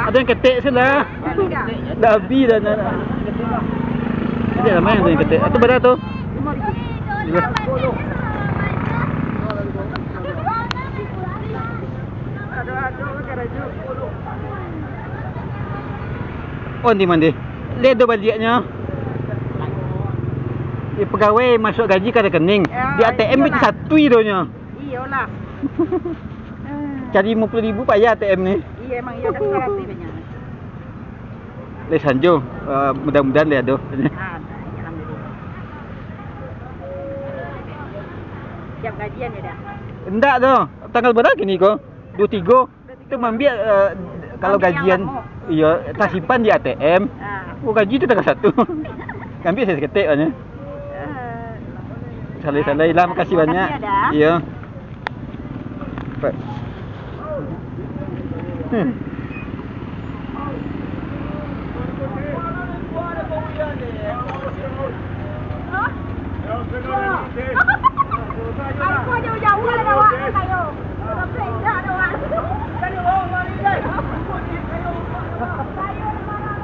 Ada yang ketik sila. Dah habis dah nak. Ada ramai yang ketik. Itu berapa tu? 5,000. Oh di mana? Lihat tu baliknya. Di pegawai masuk gaji kada kening. Di ATM itu satu itu nya. Iyalah. Cari 50,000 payah ATM ni. Iya emang iya kan garansi banyak. Les Sanjo, mudah-mudahan lihat tu. Alhamdulillah. Siap gajian ya dah? Enggak tu. Tanggal berapa ni kau? 23. Itu ambil kalau gajian. Iya, tak simpan di ATM. Oh gaji tu tanggal 1. Ambil saya seketik aja. Salah-salah lah, makasih banyak. Iya. Aku jauh-jauh lah dah awak kayu. Dah perintah dah awak. Kayu orang mari dai. Kayu mana?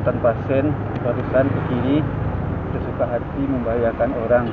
tanpa sen, barusan ke kiri, sesuka hati membahayakan orang.